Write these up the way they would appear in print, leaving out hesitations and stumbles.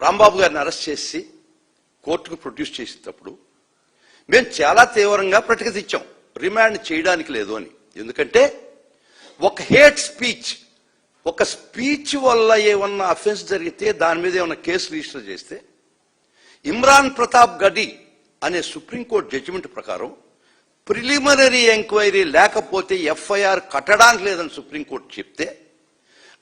రాంబాబు గారిని అరెస్ట్ చేసి కోర్టుకు ప్రొడ్యూస్ చేసేటప్పుడు మేము చాలా తీవ్రంగా ప్రతిఘటించాం, రిమాండ్ చేయడానికి లేదు అని. ఎందుకంటే ఒక హేట్ స్పీచ్, ఒక స్పీచ్ వల్ల ఏమన్నా అఫెన్స్ జరిగితే దాని మీద ఏమన్నా కేసు రిజిస్టర్ చేస్తే ఇమ్రాన్ ప్రతాప్ గడి అనే సుప్రీంకోర్టు జడ్జిమెంట్ ప్రకారం ప్రిలిమినరీ ఎంక్వైరీ లేకపోతే ఎఫ్ఐఆర్ కట్టడానికి లేదని సుప్రీంకోర్టు చెప్తే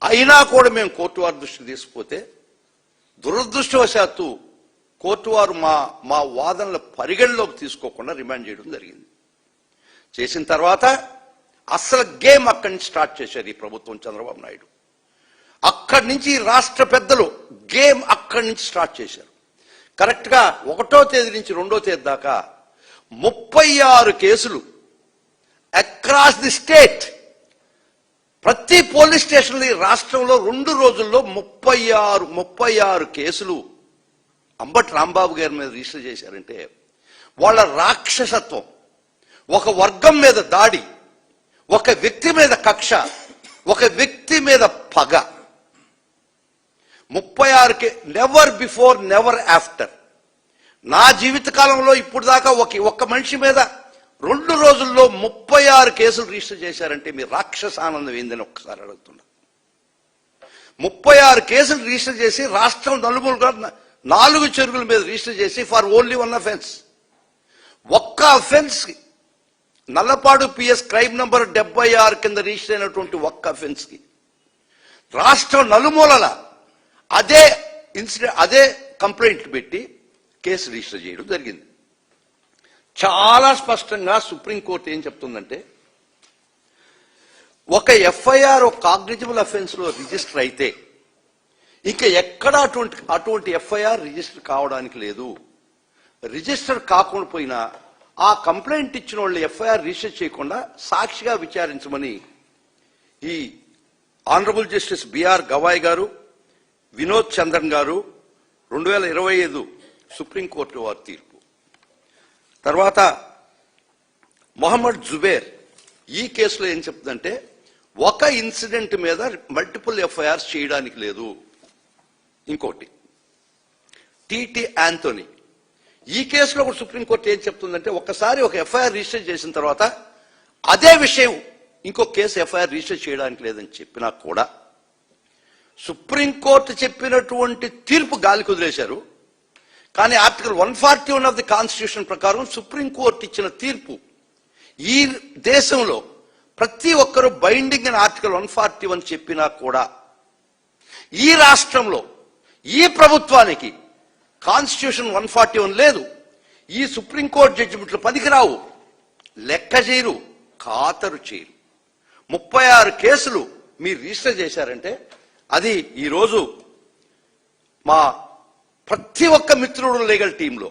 అయినా కూడా మేము కోర్టు వారి దృష్టికి తీసుకుపోతే దురదృష్టవశాత్తు కోర్టు వారు మా వాదనల పరిగణలోకి తీసుకోకుండా రిమాండ్ చేయడం జరిగింది. చేసిన తర్వాత అసలు గేమ్ అక్కడి నుంచి స్టార్ట్ చేశారు ఈ ప్రభుత్వం, చంద్రబాబు నాయుడు. అక్కడి నుంచి రాష్ట్ర పెద్దలు గేమ్ అక్కడి నుంచి స్టార్ట్ చేశారు. కరెక్ట్గా 1వ తేదీ నుంచి 2వ తేదీ దాకా 36 కేసులు అక్రాస్ ది స్టేట్, ప్రతి పోలీస్ స్టేషన్లో రాష్ట్రంలో 2 రోజుల్లో 36 కేసులు అంబటి రాంబాబు గారి మీద రిజిస్టర్ చేశారంటే వాళ్ళ రాక్షసత్వం, ఒక వర్గం మీద దాడి, ఒక వ్యక్తి మీద కక్ష, ఒక వ్యక్తి మీద పగ. 36 నెవర్ బిఫోర్ నెవర్ ఆఫ్టర్. నా జీవితకాలంలో ఇప్పుడు దాకా ఒక్క మనిషి మీద 2 రోజుల్లో 36 కేసులు రిజిస్టర్ చేశారంటే మీ రాక్షస ఆనందం ఏందని ఒక్కసారి అడుగుతున్నా. 36 కేసులు రిజిస్టర్ చేసి రాష్ట్రం నలుమూలగా 4 చెరువుల మీద రిజిస్టర్ చేసి ఫర్ ఓన్లీ 1 అఫెన్స్. ఒక్క offence Nallapadu PS crime number 76 కింద రిజిస్టర్ అయినటువంటి ఒక్క అఫెన్స్ కి రాష్ట్రం నలుమూలల అదే కంప్లైంట్ పెట్టి కేసు రిజిస్టర్ చేయడం జరిగింది. చాలా స్పష్టంగా సుప్రీంకోర్టు ఏం చెప్తుందంటే ఒక ఎఫ్ఐఆర్ ఒక కాగ్నిజబుల్ అఫెన్స్ లో రిజిస్టర్ అయితే ఇంకా ఎక్కడ అటువంటి ఎఫ్ఐఆర్ రిజిస్టర్ కావడానికి లేదు. రిజిస్టర్ కాకుండా పోయినా ఆ కంప్లైంట్ ఇచ్చిన వాళ్ళు ఎఫ్ఐఆర్ రిజిస్టర్ చేయకుండా సాక్షిగా విచారించమని ఈ ఆనరబుల్ జస్టిస్ బిఆర్ గవాయ్ గారు, వినోద్ చంద్రన్ గారు 2025 సుప్రీంకోర్టు వారి తీర్పు. తర్వాత మొహమ్మద్ జుబేర్ ఈ కేసులో ఏం చెప్తుందంటే ఒక ఇన్సిడెంట్ మీద మల్టిపుల్ ఎఫ్ఐఆర్స్ చేయడానికి లేదు. ఇంకోటి టిటి యాంథోనీ ఈ కేసులో కూడా సుప్రీంకోర్టు ఏం చెప్తుందంటే ఒక్కసారి ఒక ఎఫ్ఐఆర్ రిజిస్టర్ చేసిన తర్వాత అదే విషయం ఇంకో కేసు ఎఫ్ఐఆర్ రిజిస్టర్ చేయడానికి లేదని చెప్పినా కూడా సుప్రీంకోర్టు చెప్పినటువంటి తీర్పు గాలి కుదిలేశారు. కానీ ఆర్టికల్ 141 ఆఫ్ ది కాన్స్టిట్యూషన్ ప్రకారం సుప్రీంకోర్టు ఇచ్చిన తీర్పు ఈ దేశంలో ప్రతి ఒక్కరూ బైండింగ్ అని ఆర్టికల్ 141 చెప్పినా కూడా ఈ రాష్ట్రంలో ఈ ప్రభుత్వానికి కాన్స్టిట్యూషన్ 141 లేదు. ఈ సుప్రీంకోర్టు జడ్జిమెంట్లు పనికిరావు, లెక్క చేయరు, ఖాతరు చేయరు. 36 కేసులు మీరు రిజిస్టర్ చేశారంటే అది ఈరోజు మా ప్రతి ఒక్క మిత్రుడు లీగల్ టీంలో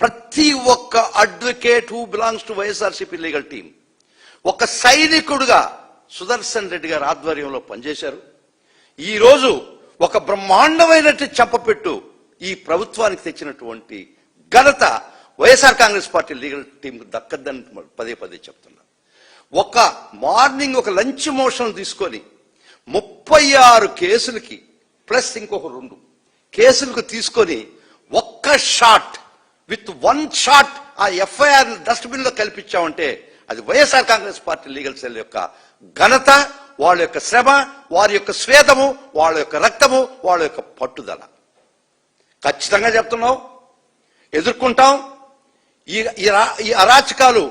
ప్రతి ఒక్క advocate who belongs to YSRCP legal team ఒక సైనికుడుగా సుదర్శన్ రెడ్డి గారి ఆధ్వర్యంలో పనిచేశారు. ఈరోజు ఒక బ్రహ్మాండమైనట్టు చెప్పపెట్టు ఈ ప్రభుత్వానికి తెచ్చినటువంటి ఘనత వైఎస్ఆర్ కాంగ్రెస్ పార్టీ లీగల్ టీంకు దక్కద్దని పదే పదే చెప్తున్నా. ఒక మార్నింగ్ ఒక లంచ్ మోషన్ తీసుకొని 36 కేసులకి ప్లస్ ఇంకొక 2 కేసులకు తీసుకొని ఒక్క షాట్ విత్ 1 షాట్ ఆ ఎఫ్ఐఆర్ డస్ట్బిన్ లో కల్పించామంటే అది YSR Congress party legal cell యొక్క ఘనత, వాళ్ళ యొక్క శ్రమ, వారి యొక్క స్వేదము, వాళ్ళ యొక్క రక్తము, వాళ్ళ యొక్క పట్టుదల. ఖచ్చితంగా చెప్తున్నాం, ఎదుర్కొంటాం. ఈ అరాచకాలు,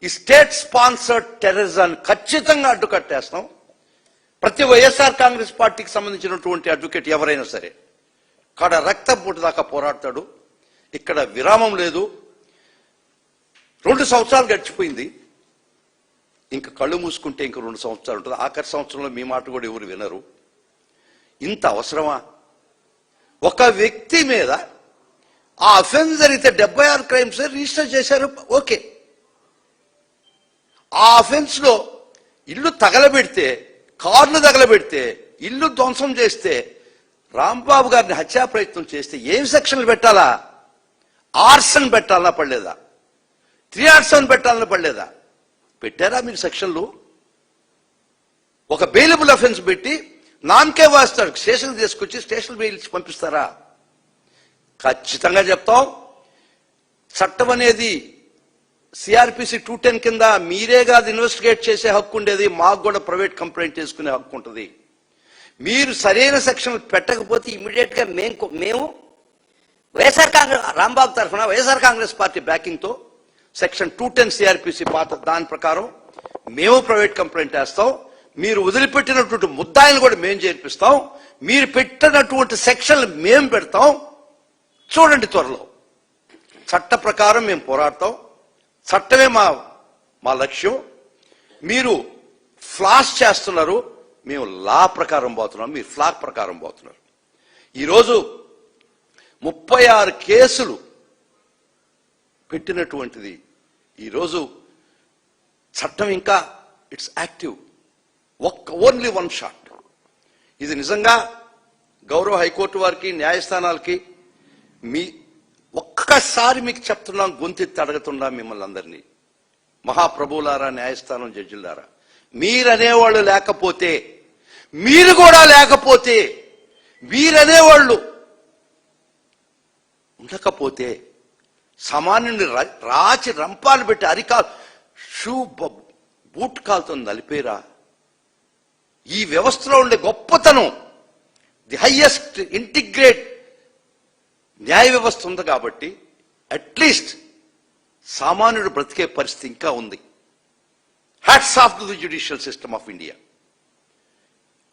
ఈ స్టేట్ స్పాన్సర్డ్ టెర్రరిజాన్ని ఖచ్చితంగా అడ్డుకట్టేస్తాం. ప్రతి వైఎస్ఆర్ కాంగ్రెస్ పార్టీకి సంబంధించినటువంటి అడ్వకేట్ ఎవరైనా సరే కాడ రక్తం పుట్టు దాకా పోరాడతాడు. ఇక్కడ విరామం లేదు. 2 సంవత్సరాలు గడిచిపోయింది, ఇంకా కళ్ళు మూసుకుంటే ఇంక 2 సంవత్సరాలు ఉంటుంది. ఆఖరి సంవత్సరంలో మీ మాట కూడా ఎవరు వినరు. ఇంత అవసరమా? ఒక వ్యక్తి మీద ఆ అఫెన్స్ జరిగితే 76 క్రైమ్స్ రిజిస్టర్ చేశారు, ఓకే. ఆ అఫెన్స్ లో ఇల్లు తగలబెడితే, కార్లు తగలబెడితే, ఇల్లు ధ్వంసం చేస్తే, రాంబాబు గారిని హత్యా ప్రయత్నం చేస్తే ఏం సెక్షన్లు పెట్టాలా? ఆర్సన్ పెట్టాలన్నా పడలేదా? 307 పెట్టాలన్నా పడలేదా? పెట్టారా మీరు సెక్షన్లు? ఒక బెయిలబుల్ అఫెన్స్ పెట్టి నామకే వాస్తాడు, స్టేషన్ తీసుకొచ్చి స్టేషన్ బెయిల్ పంపిస్తారా? ఖచ్చితంగా చెప్తాం. చట్టం అనేది సిఆర్పిసి 210 కింద మీరే కాదు ఇన్వెస్టిగేట్ చేసే హక్కు ఉండేది, మాకు కూడా ప్రైవేట్ కంప్లైంట్ చేసుకునే హక్కు ఉంటుంది. మీరు సరైన సెక్షన్ పెట్టకపోతే ఇమీడియట్ గా మేము వైఎస్ఆర్ కాంగ్రెస్ రాంబాబు తరఫున వైఎస్ఆర్ కాంగ్రెస్ పార్టీ బ్యాకింగ్ తో సెక్షన్ 210 సిఆర్పిసి పాత దాని ప్రకారం మేము ప్రైవేట్ కంప్లైంట్ వేస్తాం. మీరు వదిలిపెట్టినటువంటి ముద్దాయిలు కూడా మేము చేర్పిస్తాం. మీరు పెట్టినటువంటి సెక్షన్లు మేము పెడతాం. చూడండి, త్వరలో చట్ట ప్రకారం మేము పోరాడతాం. చట్టమే మా లక్ష్యం. మీరు ఫ్లాష్ చేస్తున్నారు, మేము లా ప్రకారం పోతున్నాం, మీరు ఫ్లాగ్ ప్రకారం పోతున్నారు. ఈరోజు 36 కేసులు పెట్టినటువంటిది ఈరోజు చట్టం ఇంకా it's active. Only one shot. ఇది నిజంగా గౌరవ హైకోర్టు వారికి న్యాయస్థానాలకి ఒక్కసారి మీకు చెప్తున్నాం, గొంతెత్తి అడుగుతున్నాం మిమ్మల్ని అందరినీ, మహాప్రభువులారా, న్యాయస్థానం జడ్జిలారా, మీరనేవాళ్ళు లేకపోతే, మీరు కూడా లేకపోతే, మీరనేవాళ్ళు ఉండకపోతే సామాన్యుని రాచి రంపాలు పెట్టి అరికాలు బూట్ కాలుతో నలిపేరా? ఈ వ్యవస్థలో ఉండే గొప్పతనం, ది హైయెస్ట్ ఇంటిగ్రేట్ న్యాయ వ్యవస్థ ఉంది కాబట్టి అట్లీస్ట్ సామాన్యుడు బ్రతికే పరిస్థితి ఇంకా ఉంది. Hats off to the judicial system of India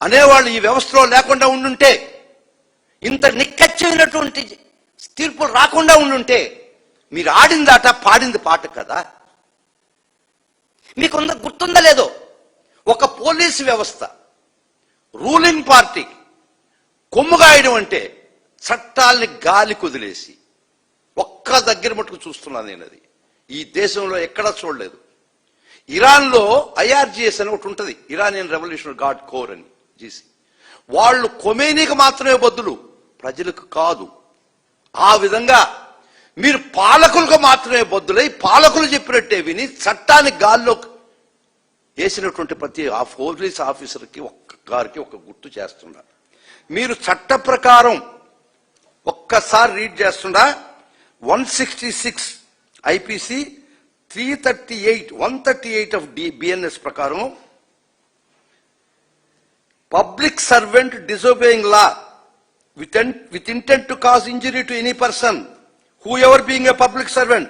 అనేవాళ్ళు ఈ వ్యవస్థలో లేకుండా ఉండుంటే, ఇంత నిక్కచ్చైనటువంటి తీర్పులు రాకుండా ఉండుంటే, మీరు ఆడింది ఆట పాడింది పాట కదా. మీకు గుర్తుందా లేదో, ఒక పోలీసు వ్యవస్థ రూలింగ్ పార్టీకి కొమ్ముగాయడం అంటే చట్టాలని గాలి కుదిలేసి, ఒక్క దగ్గర మటుకు చూస్తున్నాను నేను, అది ఈ దేశంలో ఎక్కడా చూడలేదు. ఇరాన్లో IRGS అని ఒకటి ఉంటుంది, ఇరానియన్ రెవల్యూషనరీ గార్డ్ కోర్ అని, జీసీ. వాళ్ళు కొమేనీకి మాత్రమే బదులు, ప్రజలకు కాదు. ఆ విధంగా మీరు పాలకులకు మాత్రమే బద్దులై పాలకులు చెప్పినట్టే విని చట్టాన్ని గాల్లో వేసినటువంటి ప్రతి పోలీస్ ఆఫీసర్కి గారికి ఒక గుర్తు చేస్తున్నారు. మీరు చట్ట ప్రకారం ఒక్కసారి రీడ్ చేస్తున్నా, 166 IPC 138 of BNS ప్రకారం, public servant disobeying law with intent to cause injury to any person, whoever being a public servant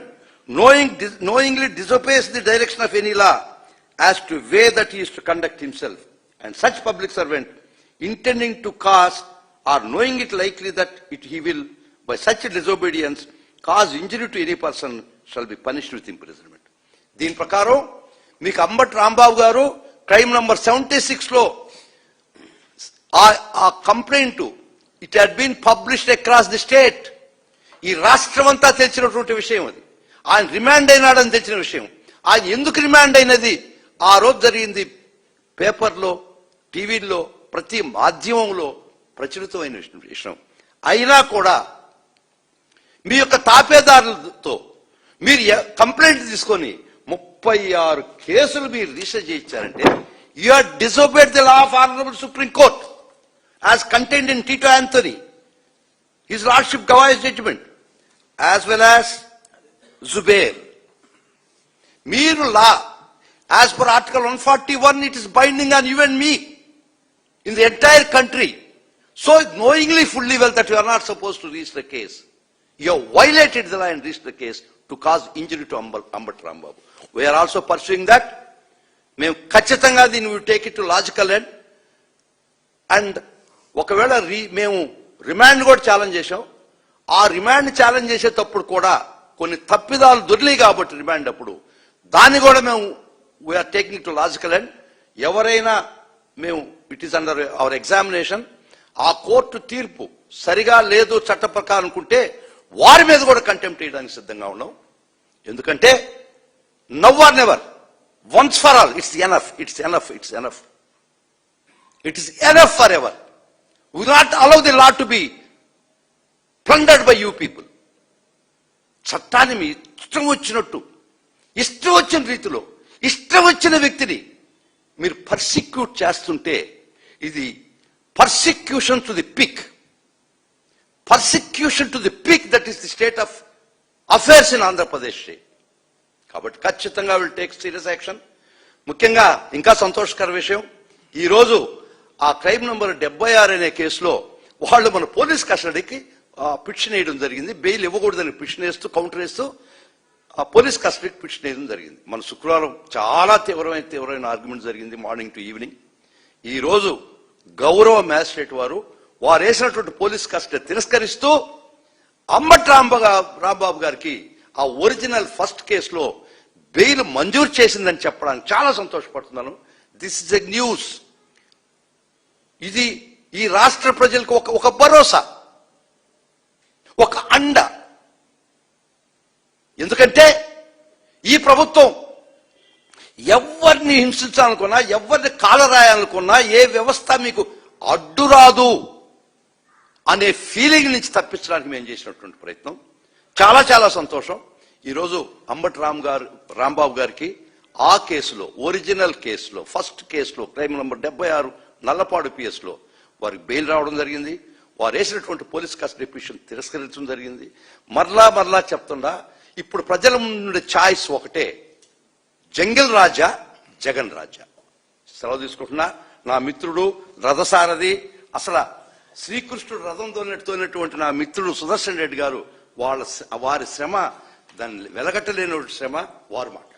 knowingly disobeys the direction of any law as to way that he is to conduct himself, and such public servant intending to cause or knowing it likely that he will by such disobedience cause injury to any person shall be punished with imprisonment. దీని ప్రకారం మీకు అంబటి రాంబాబు గారు crime number 76లో ఆ complaint it had been published across the state. ఈ రాష్ట్రం అంతా తెలిసినటువంటి విషయం అది. ఆయన రిమాండ్ అయినాడని తెలిసిన విషయం. ఆయన ఎందుకు రిమాండ్ అయినది ఆ రోజు జరిగింది పేపర్లో, టీవీల్లో, ప్రతి మాధ్యమంలో ప్రచురితమైన విషయం. అయినా కూడా మీ యొక్క తాపేదారులతో మీరు కంప్లైంట్ తీసుకొని 36 కేసులు మీరు రిజిస్టర్ చేయించారంటే, you are disobeyed the law of honourable supreme court as contained in Tito Anthony, his lordship Gawai's judgment, as well as Zubair. Meeru law, as per Article 141, it is binding on you and me in the entire country. So knowingly fully well that you are not supposed to register the case, you have violated the law and registered the case to cause injury to Ambati Rambabu. We are also pursuing that. మేము ఖచ్చితంగా దీన్ని we take it to logical end. And ఒకవేళ మేము remand కూడా challenge చేశాం. ఆ remand challenge చేసేటప్పుడు కూడా కొన్ని తప్పిదాలు దొరికాయి కాబట్టి రిమాండ్ అప్పుడు దాన్ని కూడా మేము we are taking to logical and ఎవరైనా మేము it is under our examination. ఆ కోర్టు తీర్పు సరిగా లేదు చట్ట ప్రకారం అనుకుంటే వారి మీద కూడా కంటెంప్ట్ చేయడానికి సిద్ధంగా ఉన్నాం. ఎందుకంటే now or never, once for all, it's enough, it's enough, it's enough, it is enough for ever. We will not allow the law to be plundered by you people. చట్టాన్ని మీ ఇష్టం వచ్చినట్టు, ఇష్టం వచ్చిన రీతిలో, ఇష్టం వచ్చిన వ్యక్తిని మీరు పర్సిక్యూట్ చేస్తుంటే ఇది persecution to the pick, persecution to the peak, that is the state of affairs in Andhra Pradesh. కాబట్టి ఖచ్చితంగా విల్ టేక్ సీరియస్ యాక్షన్. ముఖ్యంగా ఇంకా సంతోషకర విషయం, ఈ రోజు ఆ క్రైమ్ నంబర్ 76 అనే కేసులో వాళ్ళు మన పోలీస్ కస్టడీకి పిటిషన్ వేయడం జరిగింది. బెయిల్ ఇవ్వకూడదని పిటిషన్ వేస్తూ, కౌంటర్ వేస్తూ ఆ పోలీస్ కస్టడీకి పిటిషన్ వేయడం జరిగింది. మన శుక్రవారం చాలా తీవ్రమైన ఆర్గ్యుమెంట్ జరిగింది, మార్నింగ్ టు ఈవినింగ్. ఈ రోజు గౌరవ మ్యాజిస్ట్రేట్ వారు వేసినటువంటి పోలీస్ కస్టడీ తిరస్కరిస్తూ అంబటి రాంబాబు గారికి ఆ ఒరిజినల్ ఫస్ట్ కేసులో బెయిల్ మంజూరు చేసిందని చెప్పడానికి చాలా సంతోషపడుతున్నాను. This is a news. ఇది ఈ రాష్ట్ర ప్రజలకు ఒక భరోసా, ఒక అండ. ఎందుకంటే ఈ ప్రభుత్వం ఎవరిని హింసించాలనుకున్నా, ఎవరిని కాలరాయాలనుకున్నా, ఏ వ్యవస్థ మీకు అడ్డురాదు అనే ఫీలింగ్ నుంచి తప్పించడానికి మేము చేసినటువంటి ప్రయత్నం. చాలా చాలా సంతోషం. ఈరోజు అంబటి రాంబాబు గారికి ఆ కేసులో, ఒరిజినల్ కేసులో, ఫస్ట్ కేసులో, క్రైమ్ నంబర్ 76 నల్లపాడు పిఎస్లో వారికి బెయిల్ రావడం జరిగింది. వారు వేసినటువంటి పోలీస్ కస్టడీ పిటిషన్ తిరస్కరించడం జరిగింది. మరలా చెప్తుండా, ఇప్పుడు ప్రజల ముందు ఛాయిస్ ఒకటే, జంగిల్ రాజా, జగన్ రాజా. సెలవు తీసుకుంటున్నా. నా మిత్రుడు రథసారథి, అసలు శ్రీకృష్ణుడు రథం తోలినటువంటి నా మిత్రుడు సుదర్శన్ రెడ్డి గారు, వారి శ్రమ, దాన్ని వెలగట్టలేని శ్రమ వారు మాట.